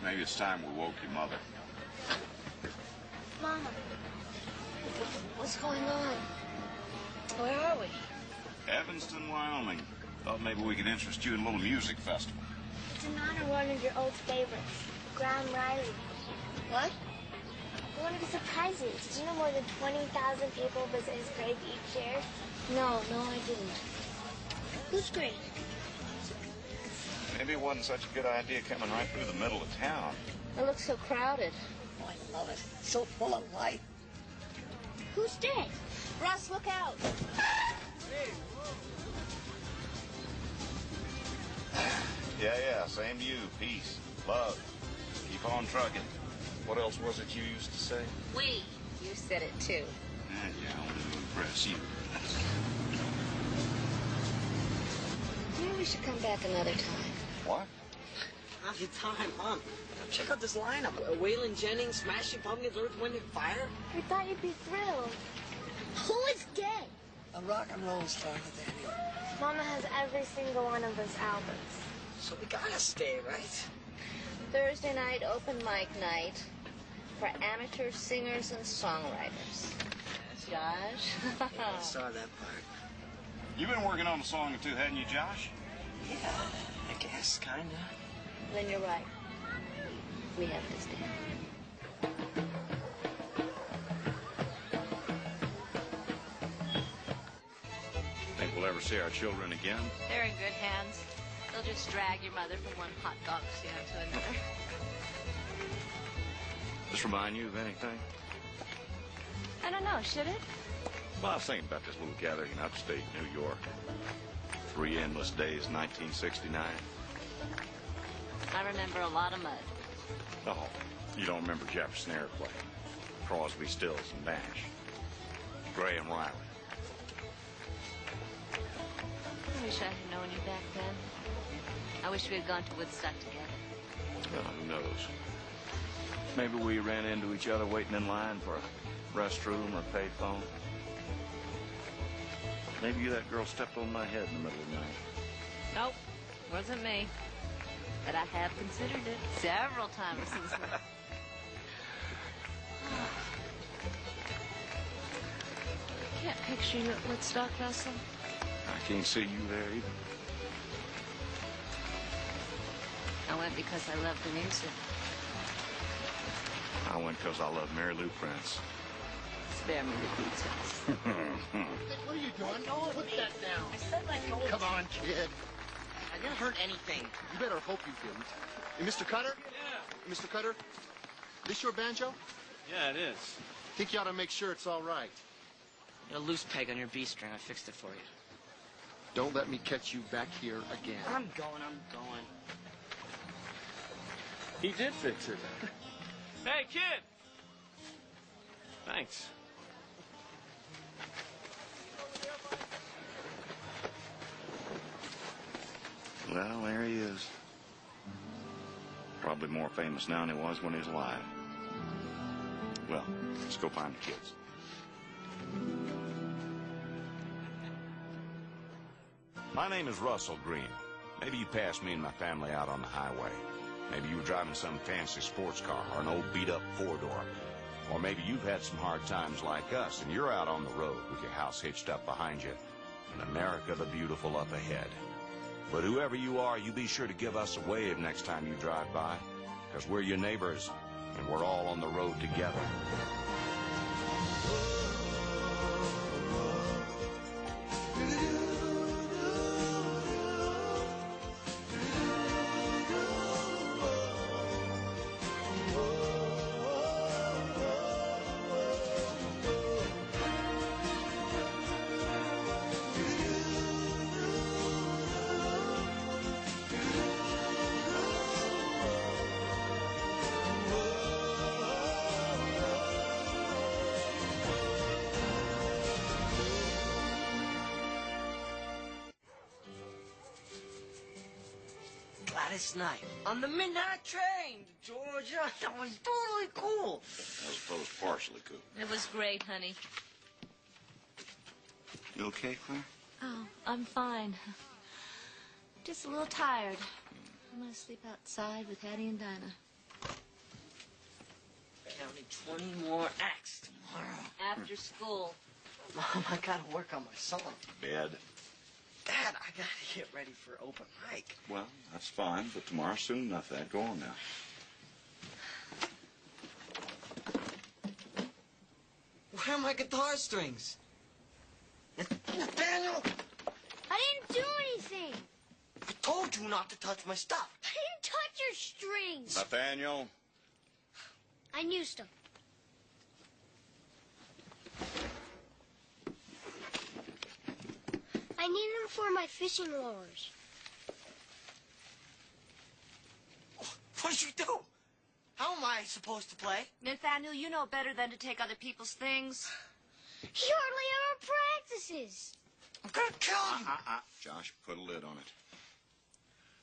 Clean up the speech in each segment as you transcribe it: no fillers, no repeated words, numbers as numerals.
Maybe it's time we woke your mother. Mama, what's going on? Where are we? Evanston, Wyoming. Thought maybe we could interest you in a little music festival. It's in honor of one of your old favorites, Graham Riley. What? I wanted to surprise you. Did you know more than 20,000 people visit his grave each year? No, I didn't. Who's grave? Maybe it wasn't such a good idea coming right through the middle of town. It looks so crowded. Oh, I love it. So full of life. Who's dead? Russ, look out. Yeah, same to you. Peace, love, keep on trucking. What else was it you used to say? We. You said it too. Yeah, I wanted to impress you. Maybe we should come back another time. What? Now's your time, Mom. Check out this lineup. Waylon Jennings, Smashing Pumpkins, Earth, Wind & Fire. We thought you'd be thrilled. Who is dead? A rock and roll star, Nathaniel. Mama has every single one of his albums. So we gotta stay, right? Thursday night, open mic night for amateur singers and songwriters. Josh? I saw that part. You've been working on a song or two, hadn't you, Josh? Yeah, I guess, kinda. Then you're right. We have to stay. Think we'll ever see our children again? They're in good hands. They'll just drag your mother from one hot dog stand to another. This remind you of anything? I don't know, should it? Well, I was thinking about this little gathering in upstate New York. 3 endless days, 1969. I remember a lot of mud. Oh, you don't remember Jefferson Airplane, Crosby, Stills, and Nash, Gray and Riley. I wish I had known you back then. I wish we had gone to Woodstock together. Well, who knows? Maybe we ran into each other waiting in line for a restroom or payphone. Maybe you, that girl, stepped on my head in the middle of the night. Nope, wasn't me. But I have considered it several times since then. I can't picture you at Woodstock, Russell. I can't see you there either. I went because I loved the music. I went because I love Mary Lou Prince. Spare me the details. What are you doing? Put that down. I said let go. Come on, kid. I didn't hurt anything. You better hope you didn't. Hey, Mr. Cutter? Yeah. Mr. Cutter, this your banjo? Yeah, it is. Think you ought to make sure it's all right. You got a loose peg on your B string. I fixed it for you. Don't let me catch you back here again. I'm going. He did fix it. Hey, kid! Thanks. Well, there he is. Probably more famous now than he was when he was alive. Well, let's go find the kids. My name is Russell Green. Maybe you passed me and my family out on the highway. Maybe you were driving some fancy sports car or an old beat-up four-door. Or maybe you've had some hard times like us and you're out on the road with your house hitched up behind you and America the Beautiful up ahead. But whoever you are, you be sure to give us a wave next time you drive by, because we're your neighbors and we're all on the road together. Gladys Knight on the midnight train to Georgia. That was totally cool. I suppose partially cool. It was great, honey. You okay, Claire? Oh, I'm fine. Just a little tired. I'm gonna sleep outside with Hattie and Dinah. counting 20 more acts tomorrow. After school. Mom, I gotta work on my song. Bed. Dad, I gotta get ready for open mic. Well, that's fine, but tomorrow's soon enough. That go on now. Where are my guitar strings? Nathaniel! I didn't do anything. I told you not to touch my stuff. I didn't touch your strings. Nathaniel. I used them. I need them for my fishing lures. What did you do? How am I supposed to play? Nathaniel, you know better than to take other people's things. He hardly ever practices. I'm gonna kill you. Josh, put a lid on it.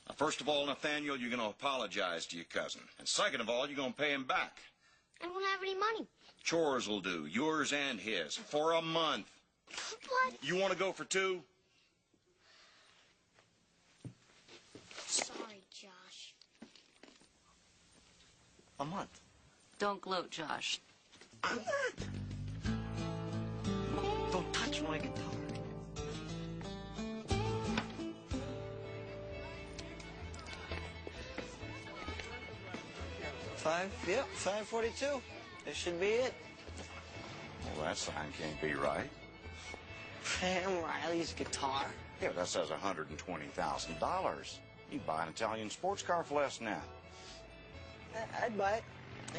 Now, first of all, Nathaniel, you're going to apologize to your cousin. And second of all, you're going to pay him back. I don't have any money. Chores will do, yours and his, for a month. What? You want to go for 2? Sorry, Josh. A month. Don't gloat, Josh. I'm not. Don't touch my guitar. Yep, 542. This should be it. Well, that sign can't be right. Sam Riley's guitar. Yeah, but that says $120,000. You buy an Italian sports car for less than that. I'd buy it.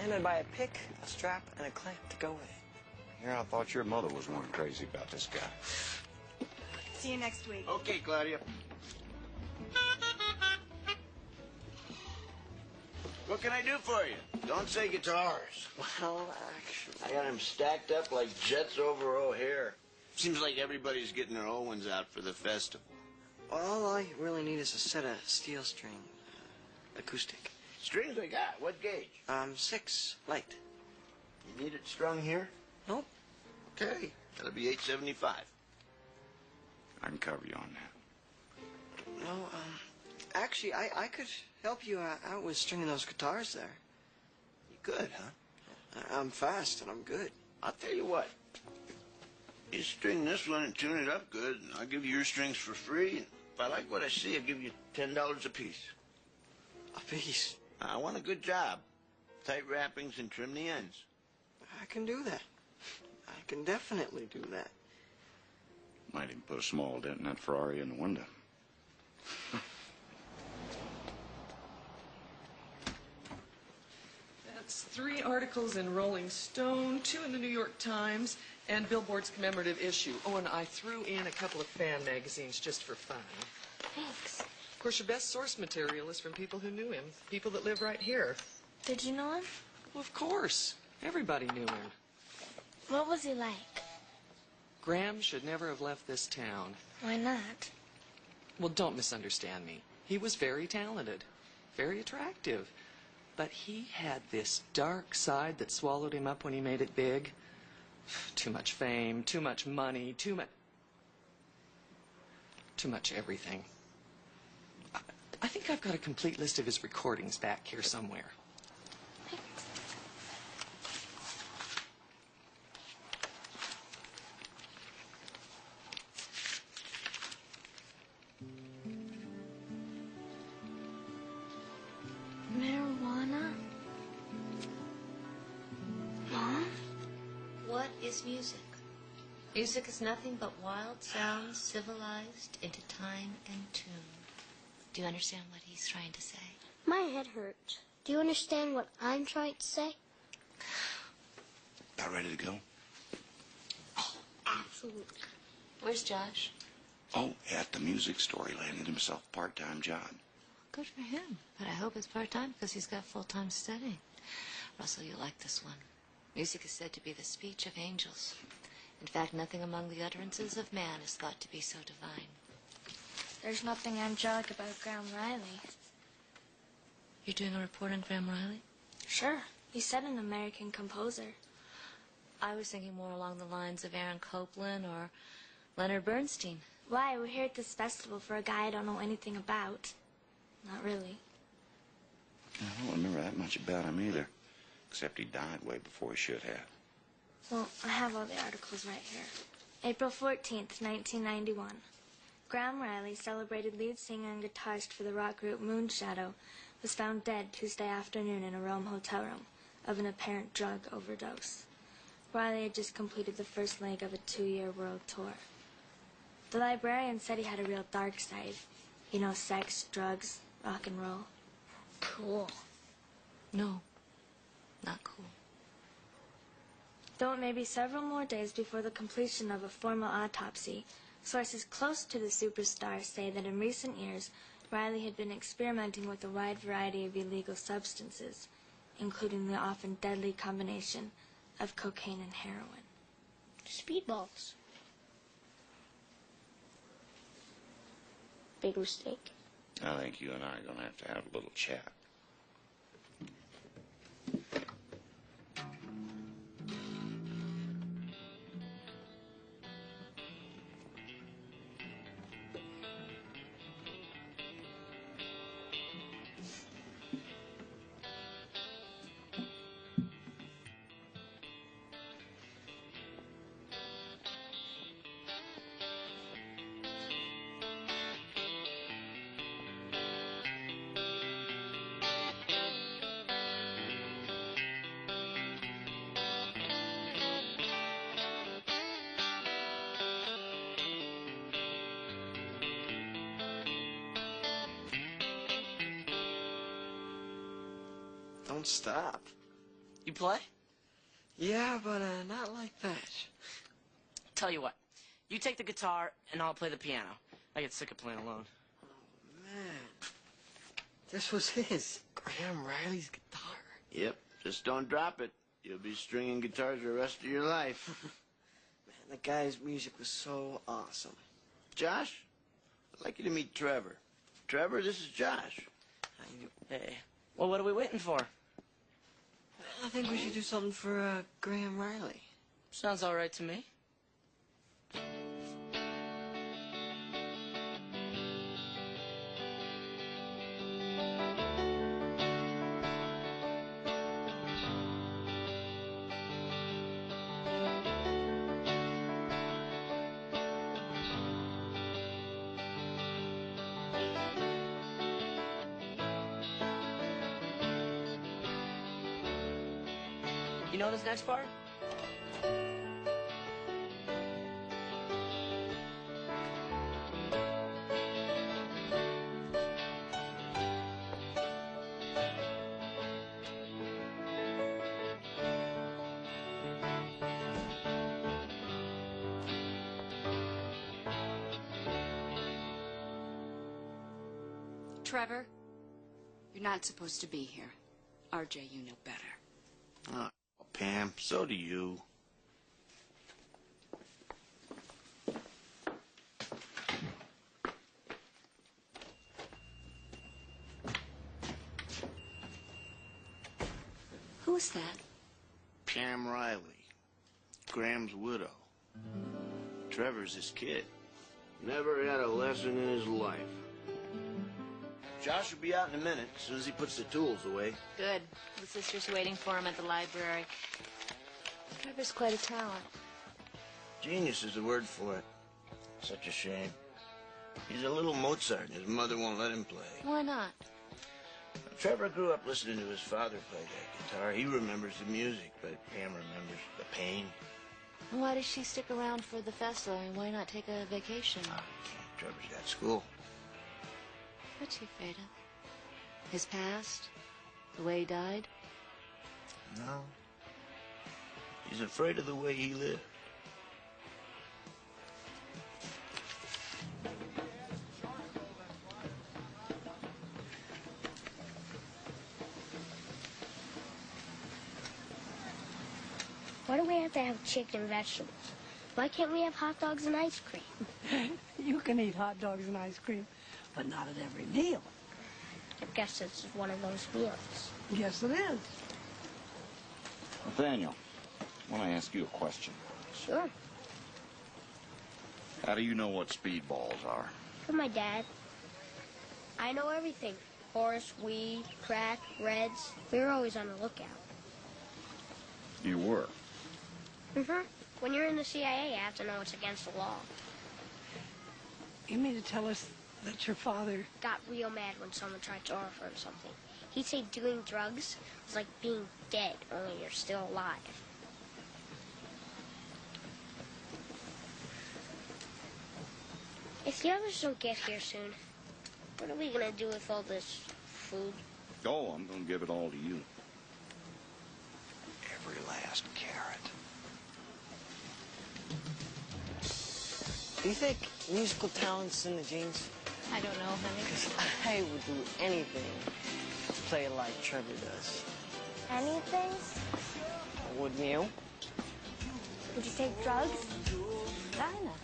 And I'd buy a pick, a strap, and a clamp to go with it. Yeah, I thought your mother was one crazy about this guy. See you next week. Okay, Claudia. What can I do for you? Don't say guitars. Well, actually... I got them stacked up like jets over O'Hare. Seems like everybody's getting their old ones out for the festival. All I really need is a set of steel string, acoustic. Strings I got. What gauge? 6, light. You need it strung here? Nope. Okay. That'll be $875. I can cover you on that. No, actually, I could help you out with stringing those guitars there. You good, huh? I'm fast and I'm good. I'll tell you what. You string this one and tune it up good, and I'll give you your strings for free. And if I like what I see, I'll give you $10 a piece. A piece? I want a good job. Tight wrappings and trim the ends. I can do that. I can definitely do that. Might even put a small dent in that Ferrari in the window. That's 3 articles in Rolling Stone, 2 in the New York Times, and Billboard's commemorative issue. Oh, and I threw in a couple of fan magazines just for fun. Thanks. Of course, your best source material is from people who knew him, people that live right here. Did you know him? Well, of course. Everybody knew him. What was he like? Graham should never have left this town. Why not? Well, don't misunderstand me. He was very talented, very attractive. But he had this dark side that swallowed him up when he made it big. Too much fame, too much money, too much everything. I think I've got a complete list of his recordings back here somewhere. Marijuana? Mom? What is music? Music is nothing but wild sounds civilized into time and tune. Do you understand what he's trying to say? My head hurts. Do you understand what I'm trying to say? About ready to go? Absolutely. Where's Josh? Oh, at the music store. He landed himself a part-time job. Good for him. But I hope it's part-time because he's got full-time studying. Russell, you'll like this one. Music is said to be the speech of angels. In fact, nothing among the utterances of man is thought to be so divine. There's nothing angelic about Graham Riley. You're doing a report on Graham Riley? Sure. He said an American composer. I was thinking more along the lines of Aaron Copland or Leonard Bernstein. Why? We're here at this festival for a guy I don't know anything about. Not really. I don't remember that much about him either. Except he died way before he should have. Well, I have all the articles right here. April 14th, 1991. Graham Riley, celebrated lead singer and guitarist for the rock group Moonshadow, was found dead Tuesday afternoon in a Rome hotel room of an apparent drug overdose. Riley had just completed the first leg of a 2-year world tour. The librarian said he had a real dark side. You know, sex, drugs, rock and roll. Cool. No, not cool. Though it may be several more days before the completion of a formal autopsy, sources close to the superstar say that in recent years, Riley had been experimenting with a wide variety of illegal substances, including the often deadly combination of cocaine and heroin. Speedballs. Big mistake. I think you and I are going to have a little chat. Don't stop. You play? Yeah, but not like that. Tell you what, you take the guitar and I'll play the piano. I get sick of playing alone. Oh, man. This was his. Graham Riley's guitar. Yep, just don't drop it. You'll be stringing guitars the rest of your life. Man, the guy's music was so awesome. Josh, I'd like you to meet Trevor. Trevor, this is Josh. Hey, well, what are we waiting for? I think we should do something for Graham Riley. Sounds all right to me. You know this next part? Trevor, you're not supposed to be here. RJ, you know better. Oh, Pam, so do you. Who's that? Pam Riley, Graham's widow. Trevor's his kid. Never had a lesson in his life. Josh will be out in a minute, as soon as he puts the tools away. Good. The sister's waiting for him at the library. Trevor's quite a talent. Genius is the word for it. Such a shame. He's a little Mozart, and his mother won't let him play. Why not? Trevor grew up listening to his father play that guitar. He remembers the music, but Pam remembers the pain. Why does she stick around for the festival? I mean, why not take a vacation? Trevor's got school. What's he afraid of? His past? The way he died? No. He's afraid of the way he lived. Why do we have to have chicken and vegetables? Why can't we have hot dogs and ice cream? You can eat hot dogs and ice cream, but not at every meal. I guess this is one of those meals. Yes, it is. Nathaniel, I want to ask you a question. Sure. How do you know what speedballs are? From my dad. I know everything. Horse, weed, crack, reds. We were always on the lookout. You were. Mm-hmm. When you're in the CIA, you have to know it's against the law. You mean to tell us that your father... Got real mad when someone tried to offer him something. He'd say doing drugs was like being dead, only you're still alive. If the others don't get here soon, what are we gonna do with all this food? Oh, I'm gonna give it all to you. Every last carrot. Do you think musical talent's in the genes? I don't know, honey. Because I would do anything to play like Trevor does. Anything? Wouldn't you? Would you take drugs? Dinah.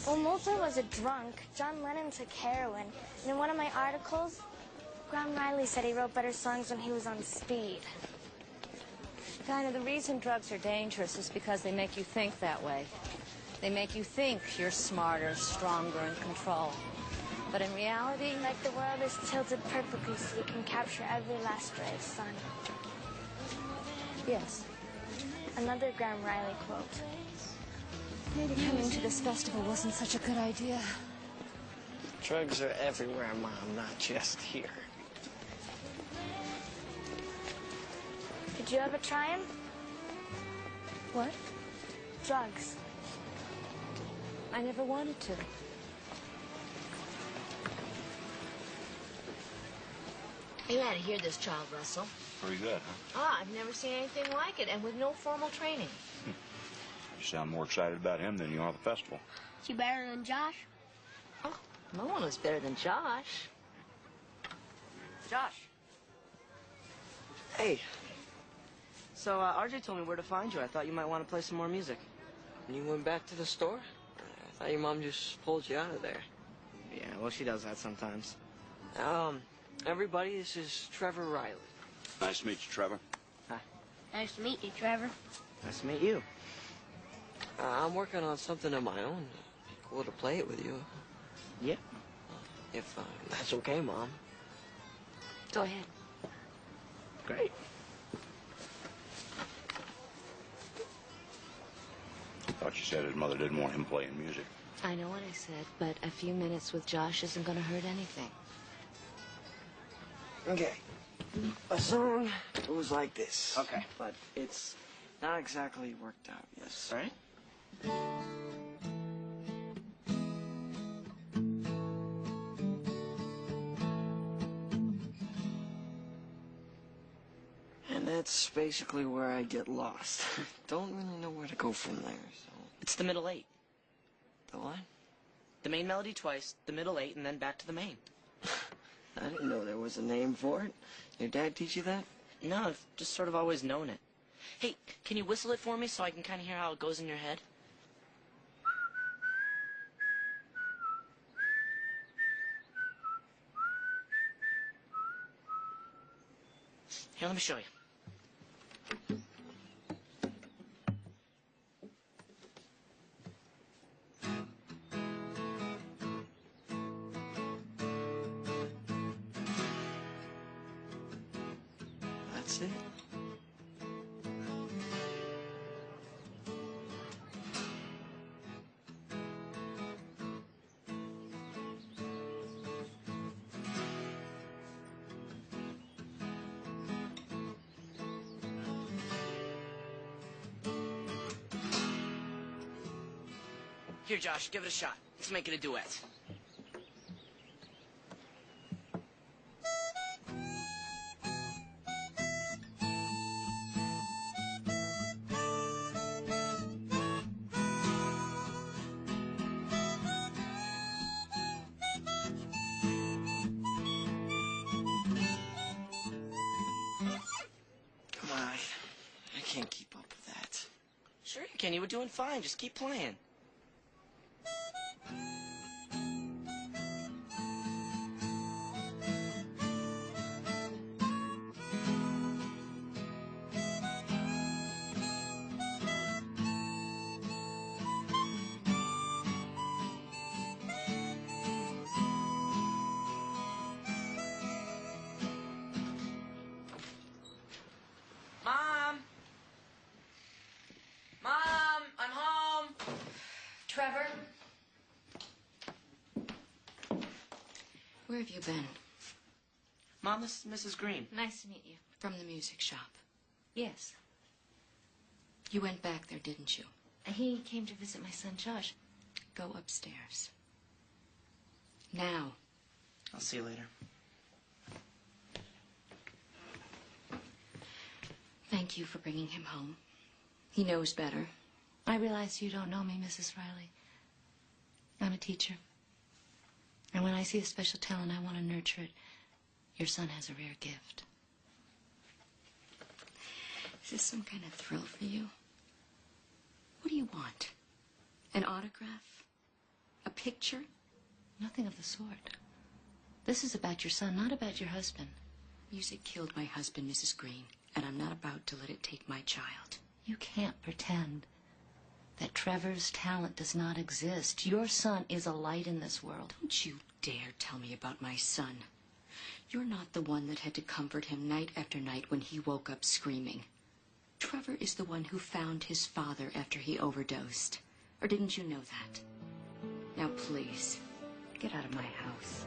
Well, Mozart was a drunk. John Lennon took heroin. And in one of my articles, Graham Riley said he wrote better songs when he was on speed. Dinah, the reason drugs are dangerous is because they make you think that way. They make you think you're smarter, stronger, in control. But in reality... Like the world is tilted perfectly so you can capture every last ray of sun. Yes. Another Graham Riley quote. Maybe coming to this festival wasn't such a good idea. Drugs are everywhere, Mom, not just here. Did you ever try them? What? Drugs. I never wanted to. You had to hear this child, Russell. Pretty good, huh? Ah, I've never seen anything like it, and with no formal training. You sound more excited about him than you are the festival. Is he better than Josh? Oh, no one was better than Josh. Josh. Hey. So, RJ told me where to find you. I thought you might want to play some more music. And you went back to the store? I thought your mom just pulled you out of there. Yeah, well, she does that sometimes. Everybody, this is Trevor Riley. Nice to meet you, Trevor. Hi. Nice to meet you, Trevor. Nice to meet you. I'm working on something of my own. Cool to play it with you. Yeah. If that's okay, Mom. Go ahead. Great. I thought you said his mother didn't want him playing music. I know what I said, but a few minutes with Josh isn't going to hurt anything. Okay. A song goes like this. Okay. But it's not exactly worked out yet. All right. And that's basically where I get lost. Don't really know where to go from there, so... It's the middle eight. The what? The main melody twice, the middle eight, and then back to the main. I didn't know there was a name for it. Your dad teach you that? No, I've just sort of always known it. Hey, can you whistle it for me so I can kind of hear how it goes in your head? Here, let me show you. That's it. Here, Josh, give it a shot. Let's make it a duet. Come on. I can't keep up with that. Sure you can. You were doing fine. Just keep playing. Mom! Trevor? Where have you been? Mom, this is Mrs. Green. Nice to meet you. From the music shop. Yes. You went back there, didn't you? He came to visit my son, Josh. Go upstairs. Now. I'll see you later. Thank you for bringing him home. He knows better. I realize you don't know me, Mrs. Riley. I'm a teacher. And when I see a special talent, I want to nurture it. Your son has a rare gift. Is this some kind of thrill for you? What do you want? An autograph? A picture? Nothing of the sort. This is about your son, not about your husband. Music killed my husband, Mrs. Green, and I'm not about to let it take my child. You can't pretend that Trevor's talent does not exist. Your son is a light in this world. Don't you dare tell me about my son. You're not the one that had to comfort him night after night when he woke up screaming. Trevor is the one who found his father after he overdosed. Or didn't you know that? Now, please, get out of my house.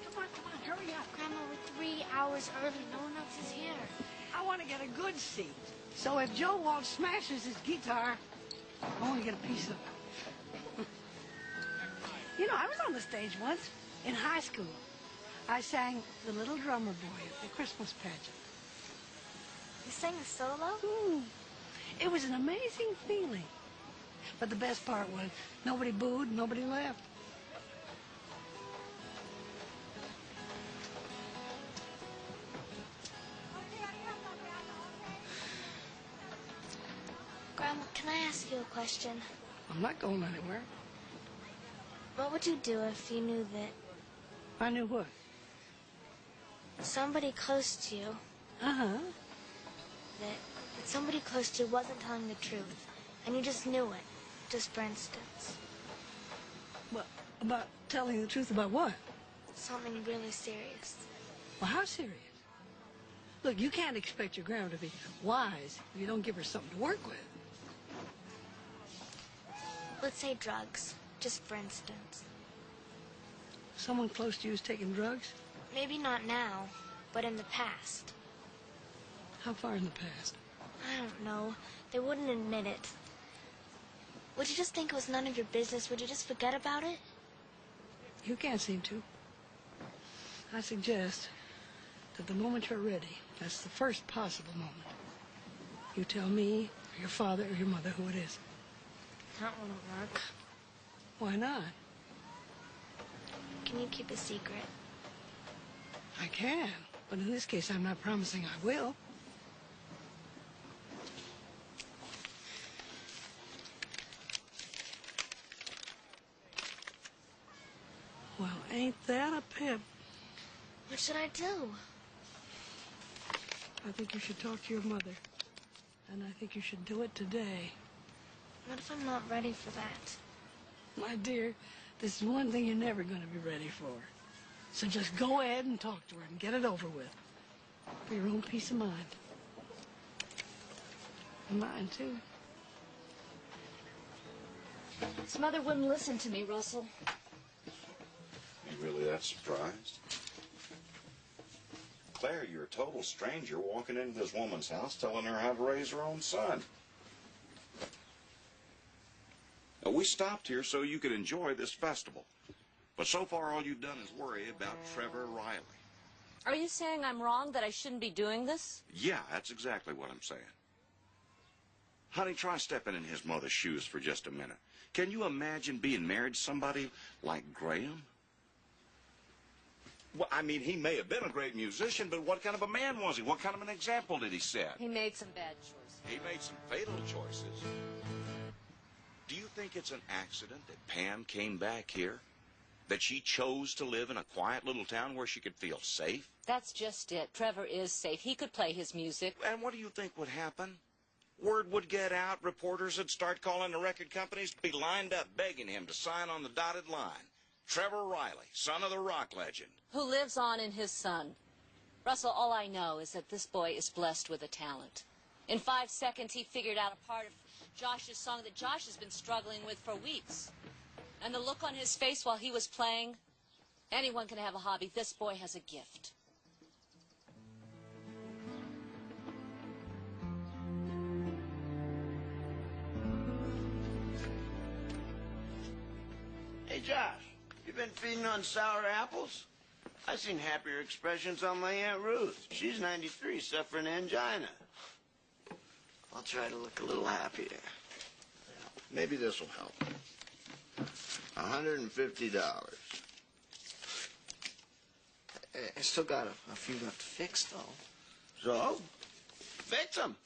Come on, hurry up. Grandma, we're 3 hours early. No one else is here. I want to get a good seat. So if Joe Walsh smashes his guitar, I want to get a piece of it. You know, I was on the stage once in high school. I sang The Little Drummer Boy at the Christmas pageant. You sang a solo? It was an amazing feeling. But the best part was nobody booed, nobody laughed. Grandma, can I ask you a question? I'm not going anywhere. What would you do if you knew that I knew what? somebody close to you, Uh-huh. that somebody close to you wasn't telling the truth, and you just knew it, just for instance? Well, about telling the truth about what? Something really serious. Well, how serious? Look, you can't expect your grandma to be wise if you don't give her something to work with. Let's say drugs, just for instance. Someone close to you is taking drugs? Maybe not now, but in the past. How far in the past? I don't know. They wouldn't admit it. Would you just think it was none of your business? Would you just forget about it? You can't seem to. I suggest that the moment you're ready, that's the first possible moment, you tell me, or your father, or your mother who it is. That won't work. Why not? Can you keep a secret? I can, but in this case, I'm not promising I will. Well, ain't that a pip? What should I do? I think you should talk to your mother. And I think you should do it today. What if I'm not ready for that? My dear, this is one thing you're never going to be ready for. So just go ahead and talk to her and get it over with. For your own peace of mind. And mine, too. His mother wouldn't listen to me, Russell. You really that surprised? Claire, you're a total stranger walking into this woman's house telling her how to raise her own son. Now, we stopped here so you could enjoy this festival. But so far, all you've done is worry about Trevor Riley. Are you saying I'm wrong, that I shouldn't be doing this? Yeah, that's exactly what I'm saying. Honey, try stepping in his mother's shoes for just a minute. Can you imagine being married to somebody like Graham? Well, I mean, he may have been a great musician, but what kind of a man was he? What kind of an example did he set? He made some bad choices. He made some fatal choices. Do you think it's an accident that Pam came back here? That she chose to live in a quiet little town where she could feel safe? That's just it. Trevor is safe. He could play his music. And what do you think would happen? Word would get out, reporters would start calling the record companies to be lined up begging him to sign on the dotted line. Trevor Riley, son of the rock legend. Who lives on in his son. Russell, all I know is that this boy is blessed with a talent. In 5 seconds, he figured out a part of Josh's song that Josh has been struggling with for weeks. And the look on his face while he was playing, anyone can have a hobby. This boy has a gift. Hey, Josh, you been feeding on sour apples? I seen happier expressions on my Aunt Ruth. She's 93, suffering angina. I'll try to look a little happier. Maybe this will help. $150. I still got a few left to fix, though. So? Fix them.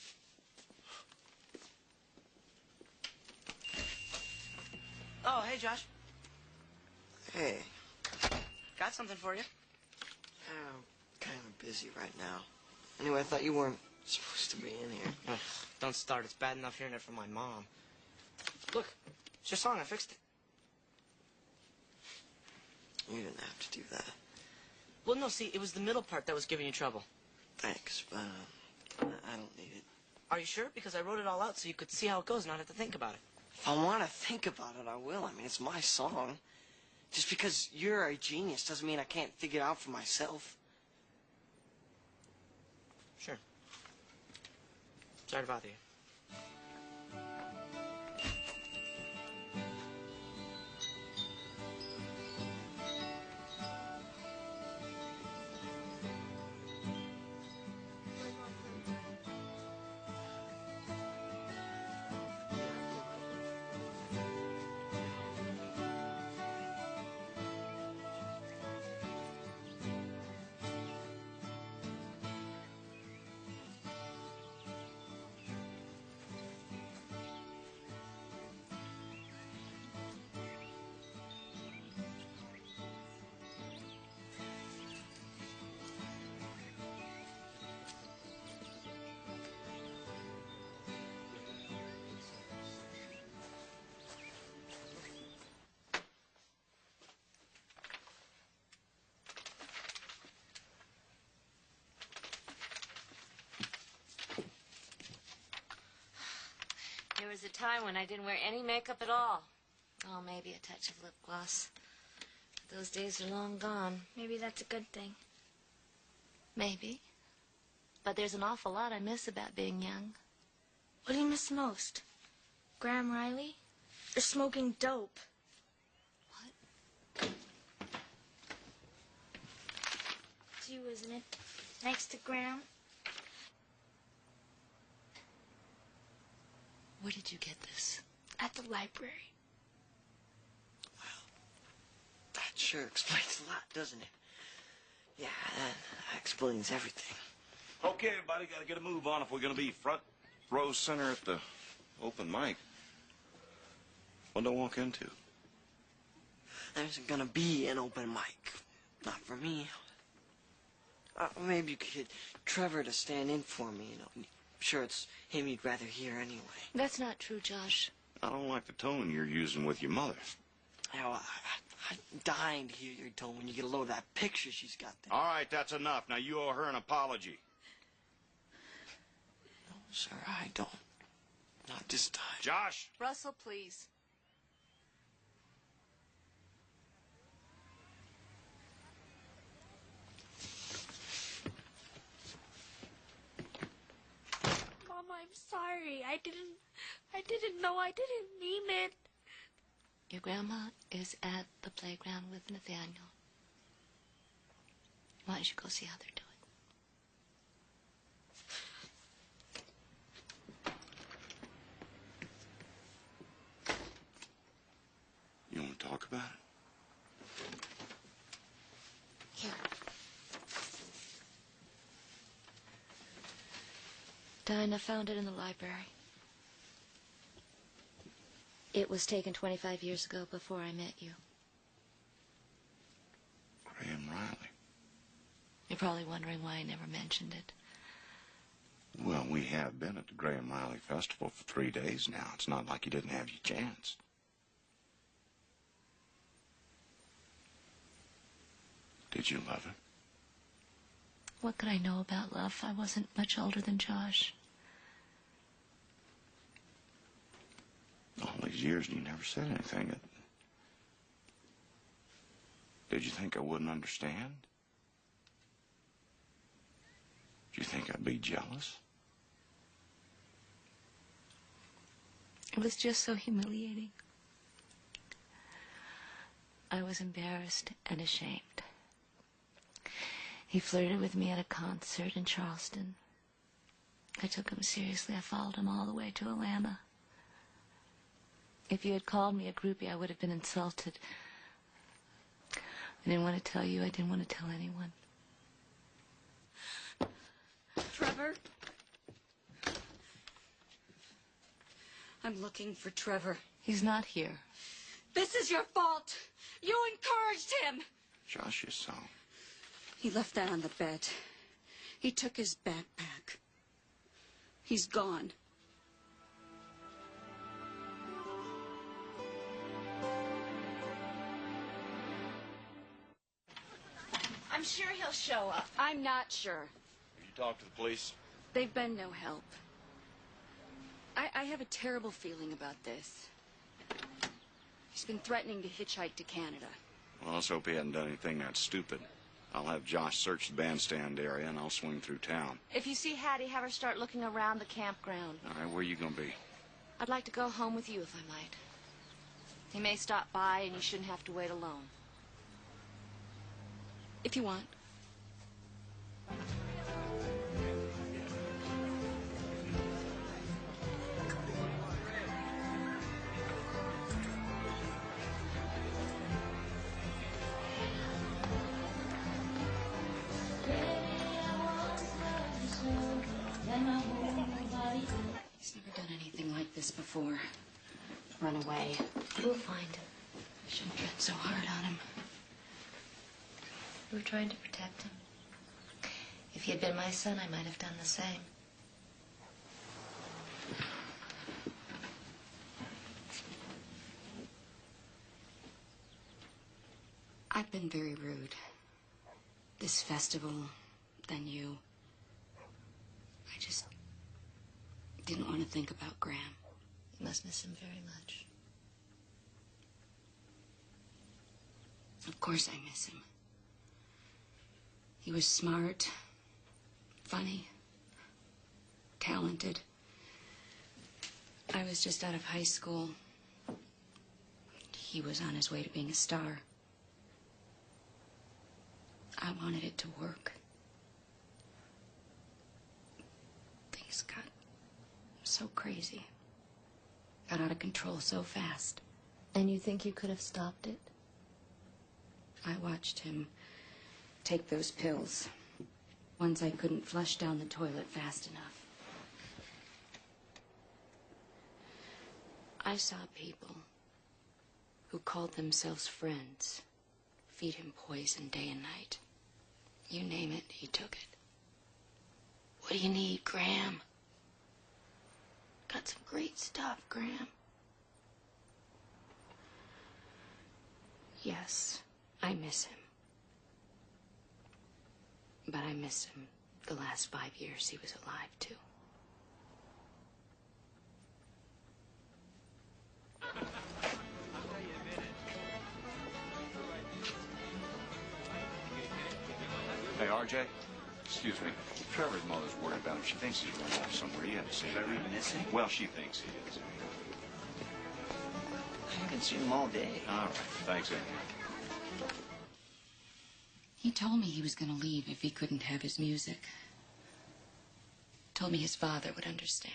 Oh, hey, Josh. Hey. Got something for you. I'm kind of busy right now. Anyway, I thought you weren't supposed to be in here. Ugh, don't start. It's bad enough hearing it from my mom. Look, it's your song. I fixed it. You didn't have to do that. Well, no, see, it was the middle part that was giving you trouble. Thanks, but I don't need it. Are you sure? Because I wrote it all out so you could see how it goes and not have to think about it. If I want to think about it, I will. I mean, it's my song. Just because you're a genius doesn't mean I can't figure it out for myself. Sure. Sorry to bother you. There was a time when I didn't wear any makeup at all. Oh, maybe a touch of lip gloss. But those days are long gone. Maybe that's a good thing. Maybe. But there's an awful lot I miss about being young. What do you miss most? Graham Riley? Or smoking dope? What? It's you, isn't it? Next to Graham? Where did you get this? At the library. Well, that sure explains a lot, doesn't it? Yeah, that explains everything. Okay, everybody, got to get a move on if we're going to be front row center at the open mic. What do I walk into? There's gonna be an open mic. Not for me. Maybe you could get Trevor to stand in for me, you know. I'm sure it's him you'd rather hear anyway. That's not true, Josh. I don't like the tone you're using with your mother. Hell, I'm dying to hear your tone when you get a load of that picture she's got there. All right, that's enough. Now you owe her an apology. No, sir, I don't. Not this time. Josh! Russell, please. Mom, I'm sorry. I didn't know. I didn't mean it. Your grandma is at the playground with Nathaniel. Why don't you go see how they're doing? You want to talk about it? Here. Dinah found it in the library. It was taken 25 years ago before I met you. Graham Riley. You're probably wondering why I never mentioned it. Well, we have been at the Graham Riley Festival for 3 days now. It's not like you didn't have your chance. Did you love him? What could I know about love? I wasn't much older than Josh. All these years and you never said anything. Did you think I wouldn't understand? Did you think I'd be jealous? It was just so humiliating. I was embarrassed and ashamed. He flirted with me at a concert in Charleston. I took him seriously. I followed him all the way to Atlanta. If you had called me a groupie, I would have been insulted. I didn't want to tell you. I didn't want to tell anyone. Trevor? I'm looking for Trevor. He's not here. This is your fault. You encouraged him. Josh's song. He left that on the bed. He took his backpack. He's gone. I'm sure he'll show up. I'm not sure. Have you talked to the police? They've been no help. I have a terrible feeling about this. He's been threatening to hitchhike to Canada. Well, let's hope he hadn't done anything that stupid. I'll have Josh search the bandstand area, and I'll swing through town. If you see Hattie, have her start looking around the campground. All right, where you gonna be? I'd like to go home with you if I might. He may stop by, and you shouldn't have to wait alone. If you want. He's never done anything like this before. Run away. We'll find him. I shouldn't have been so hard on him. We were trying to protect him. If he had been my son, I might have done the same. I've been very rude. This festival, then you. I just didn't want to think about Graham. You must miss him very much. Of course I miss him. He was smart, funny, talented. I was just out of high school. He was on his way to being a star. I wanted it to work. Things got so crazy. Got out of control so fast. And you think you could have stopped it? I watched him take those pills. Ones I couldn't flush down the toilet fast enough. I saw people who called themselves friends feed him poison day and night. You name it, he took it. What do you need, Graham? Got some great stuff, Graham. Yes, I miss him. But I miss him the last 5 years he was alive, too. Hey, RJ. Excuse me. Trevor's mother's worried about him. She thinks he's run off somewhere. You haven't seen him. Trevor missing? Well, she thinks he is. I haven't seen him all day. All right. Thanks, Andy. He told me he was going to leave if he couldn't have his music. Told me his father would understand.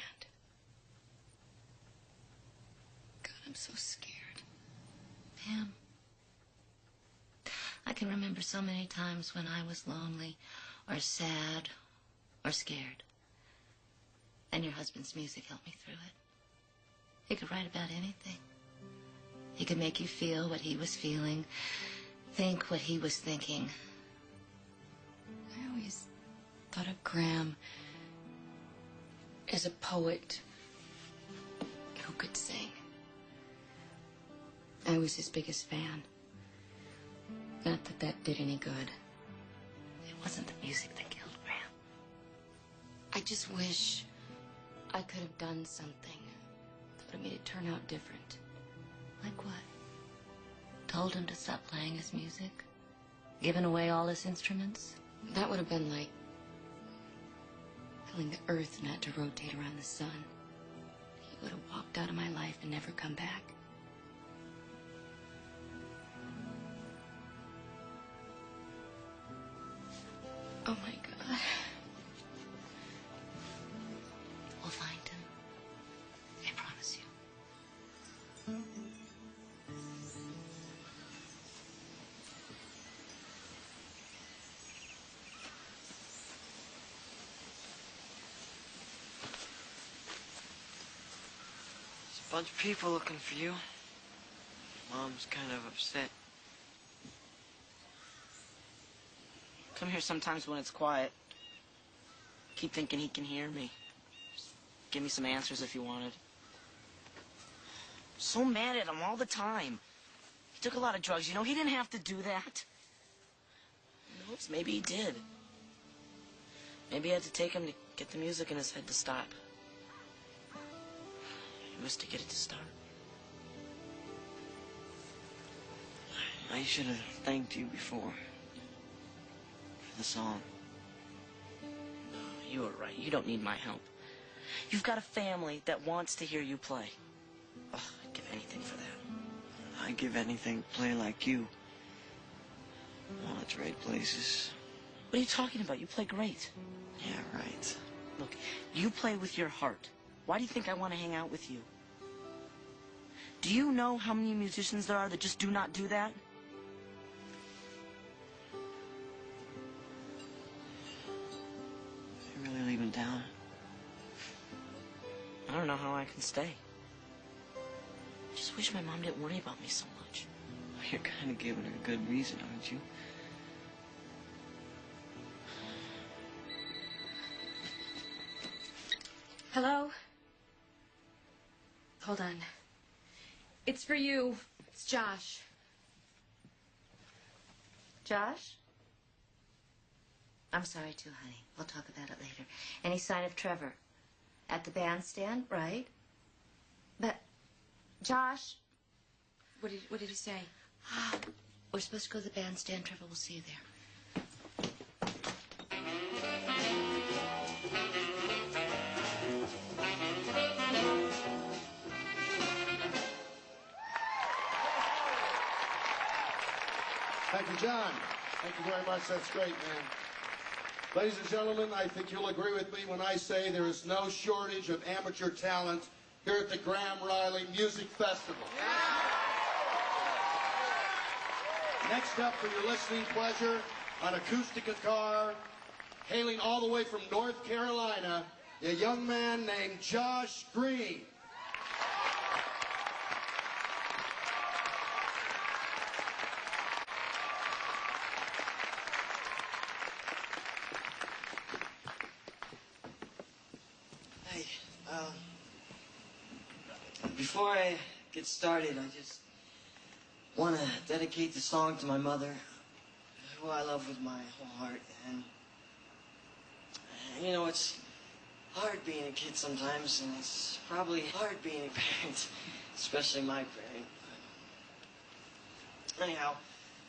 God, I'm so scared. Pam, I can remember so many times when I was lonely or sad or scared. And your husband's music helped me through it. He could write about anything. He could make you feel what he was feeling, think what he was thinking. I always thought of Graham as a poet who could sing. I was his biggest fan. Not that that did any good. wasn't the music that killed Graham. I just wish I could have done something that would have made it turn out different. Like what? Told him to stop playing his music? Given away all his instruments? That would have been like telling the earth not to rotate around the sun. He would have walked out of my life and never come back. Oh my God. We'll find him. I promise you. There's a bunch of people looking for you. Mom's kind of upset. Come here sometimes when it's quiet. Keep thinking he can hear me. Just give me some answers if you wanted. So mad at him all the time. He took a lot of drugs. You know, he didn't have to do that. Who knows? Maybe he did. Maybe I had to take him to get the music in his head to stop. He was to get it to start. I should have thanked you before. For the song. You were right. You don't need my help. You've got a family that wants to hear you play. Oh, I'd give anything for that. I'd give anything to play like you. I want to trade places. What are you talking about? You play great. Yeah, right. Look, you play with your heart. Why do you think I want to hang out with you? Do you know how many musicians there are that just do not do that? You're really leaving town? I don't know how I can stay. I just wish my mom didn't worry about me so much. You're kind of giving her a good reason, aren't you? Hello? Hold on. It's for you. It's Josh. Josh? I'm sorry too, honey. We'll talk about it later. Any sign of Trevor? At the bandstand, right? But, Josh? What did he say? We're supposed to go to the bandstand. Trevor will see you there. Thank you, John. Thank you very much. That's great, man. Ladies and gentlemen, I think you'll agree with me when I say there is no shortage of amateur talent here at the Graham Riley Music Festival. Next up, for your listening pleasure, on acoustic guitar, hailing all the way from North Carolina, a young man named Josh Green. Hey, before I get started, I just want to dedicate the song to my mother, who I love with my whole heart. And, you know, it's hard being a kid sometimes, and it's probably hard being a parent, especially my parent. But anyhow,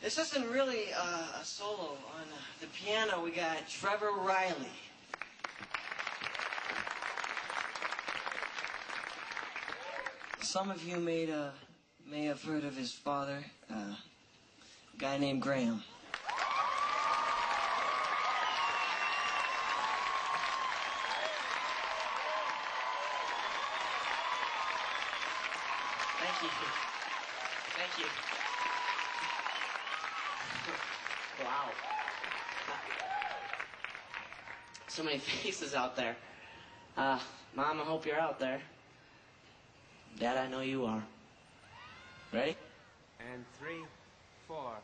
this isn't really a solo. On the piano, we got Trevor Riley. Some of you may have heard of his father, a guy named Graham. Thank you. Thank you. Wow. So many faces out there. Mom, I hope you're out there. Dad, I know you are. Ready? And 3, 4.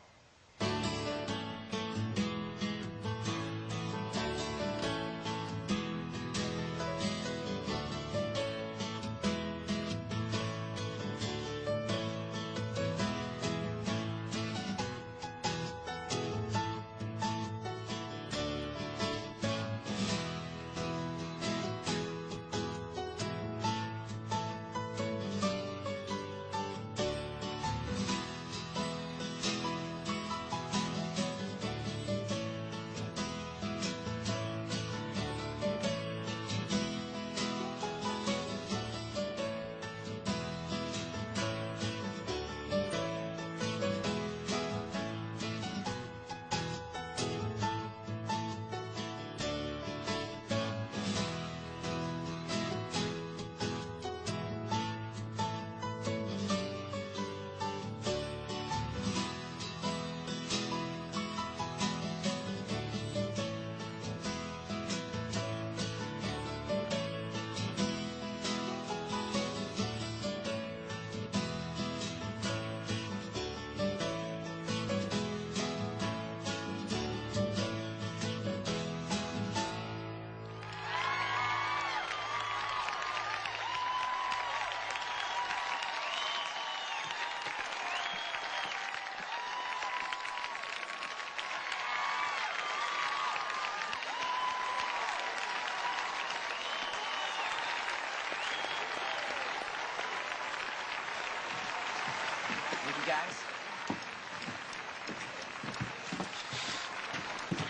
guys.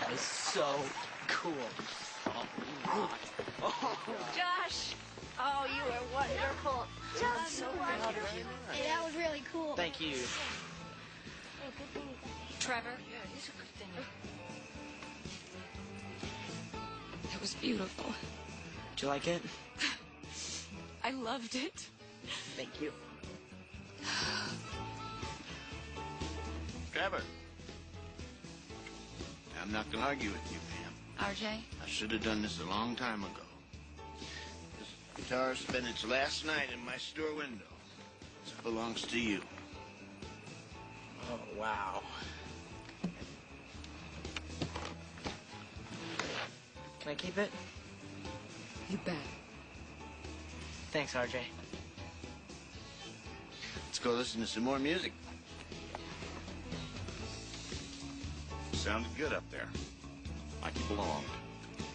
That is so cool. Oh, you rock. Oh, Josh! Oh, you were wonderful. Just so wonderful. Hey, that was really cool. thank you. Hey, good thing you got that. Trevor? Yeah, it's a good thing. It was beautiful. Did you like it? I loved it. Thank you. Trevor. I'm not going to argue with you, ma'am. RJ? I should have done this a long time ago. This guitar spent its last night in my store window. It belongs to you. Oh, wow. Can I keep it? You bet. Thanks, RJ. Let's go listen to some more music. Sounded good up there. Like you belonged.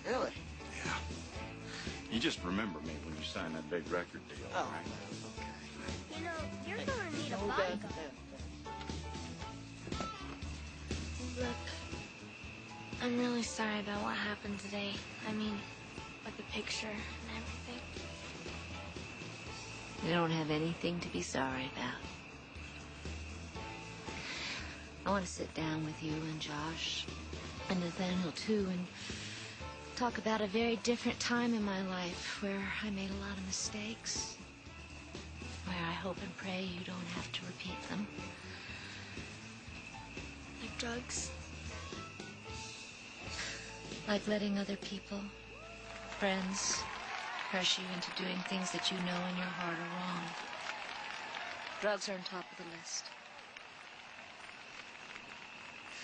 Really? Yeah. You just remember me when you signed that big record deal, Oh. right? You know, you're gonna need a Okay. bodyguard. Look, I'm really sorry about what happened today. I mean, with the picture and everything. You don't have anything to be sorry about. I want to sit down with you and Josh and Nathaniel too and talk about a very different time in my life where I made a lot of mistakes, where I hope and pray you don't have to repeat them. Like drugs. Like letting other people, friends, pressure you into doing things that you know in your heart are wrong. Drugs are on top of the list.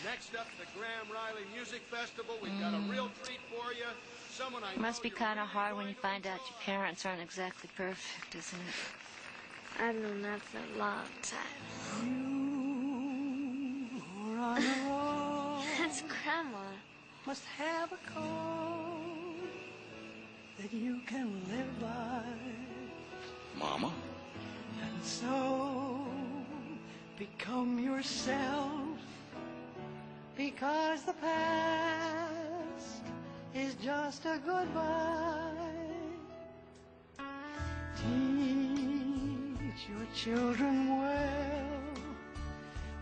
Next up, the Graham Riley Music Festival. We've got a real treat for you. Someone I It must know be you're kind of really hard when going you to find out enjoy. your parents aren't exactly perfect, isn't it? I've known that for a long time. You're on the road. That's Grandma. Must have a code that you can live by. Mama? And so become yourself, because the past is just a goodbye. Teach your children well,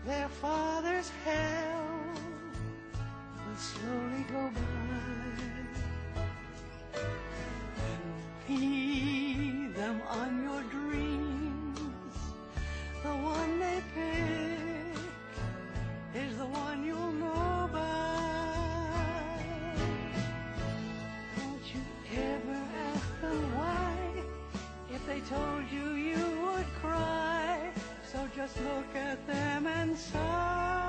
their father's hell will slowly go by. And feed them on your dreams. The one they pick is the one you'll know by. Don't you ever ask them why. If they told you, you would cry. So just look at them and sigh.